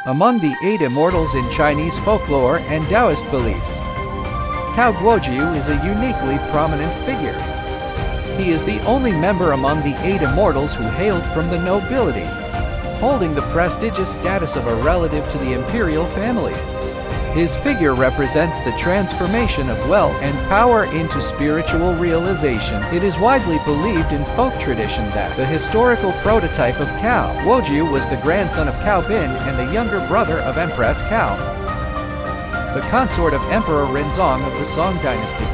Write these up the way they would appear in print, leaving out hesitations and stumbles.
Among the 8 immortals in Chinese folklore and Taoist beliefs, Guojiu is a uniquely prominent figure. He is the only member among the 8 immortals who hailed from the nobility, holding the prestigious status of a relative to the imperial family. His figure represents the transformation of wealth and power into spiritual realization. It is widely believed in folk tradition that the historical prototype of Guojiu was the grandson of Cao Bin and the younger brother of Empress Cao, the consort of Emperor Renzong of the Song dynasty.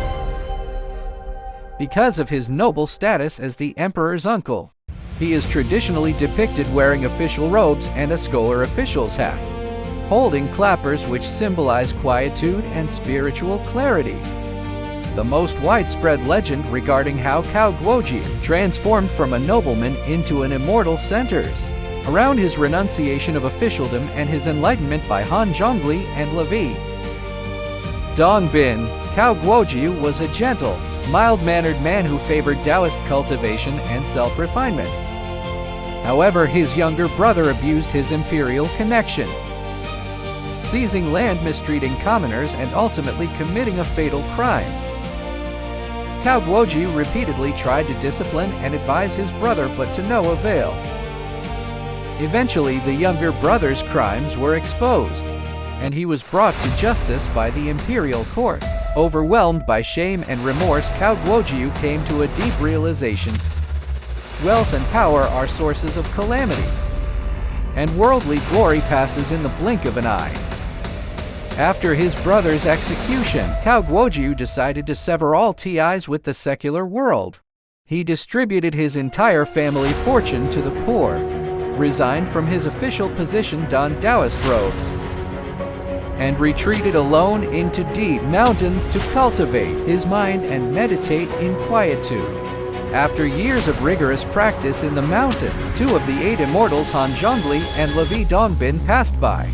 Because of his noble status as the emperor's uncle, he is traditionally depicted wearing official robes and a scholar official's hat, holding clappers which symbolize quietude and spiritual clarity. The most widespread legend regarding how Guojiu transformed from a nobleman into an immortal centers around his renunciation of officialdom and his enlightenment by Han Zhongli and Levi Dongbin. Guojiu was a gentle, mild-mannered man who favored Taoist cultivation and self-refinement. However, his younger brother abused his imperial connection, seizing land, mistreating commoners, and ultimately committing a fatal crime. Guojiu repeatedly tried to discipline and advise his brother, but to no avail. Eventually, the younger brother's crimes were exposed, and he was brought to justice by the imperial court. Overwhelmed by shame and remorse, Guojiu came to a deep realization: wealth and power are sources of calamity, and worldly glory passes in the blink of an eye. After his brother's execution, Guojiu decided to sever all ties with the secular world. He distributed his entire family fortune to the poor, resigned from his official position, donned Taoist robes, and retreated alone into deep mountains to cultivate his mind and meditate in quietude. After years of rigorous practice in the mountains, 2 of the 8 immortals, Han Zhongli and Levi Dongbin, passed by.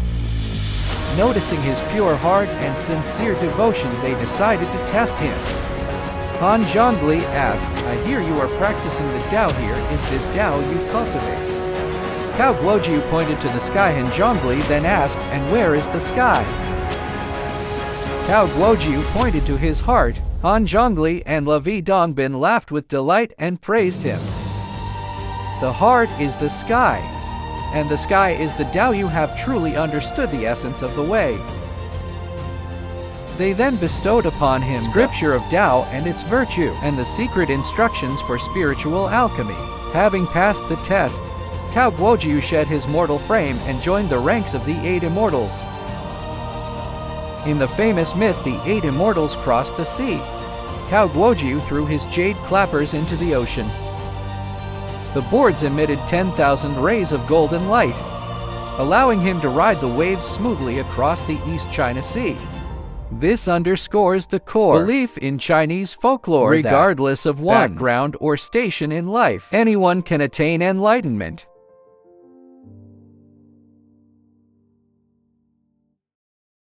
Noticing his pure heart and sincere devotion, they decided to test him. Han Zhongli asked, "I hear you are practicing the Tao here. Is this Tao you cultivate?" Guojiu pointed to the sky. Han Zhongli then asked, "And where is the sky?" Guojiu pointed to his heart. Han Zhongli and Levi Dongbin laughed with delight and praised him. "The heart is the sky, and the sky is the Tao. You have truly understood the essence of the way." They then bestowed upon him scripture of Tao and its virtue, and the secret instructions for spiritual alchemy. Having passed the test, Guojiu shed his mortal frame and joined the ranks of the 8 immortals. In the famous myth, the 8 immortals crossed the sea. Guojiu threw his jade clappers into the ocean. The boards emitted 10,000 rays of golden light, allowing him to ride the waves smoothly across the East China Sea. This underscores the core belief in Chinese folklore: regardless of one's background or station in life, anyone can attain enlightenment.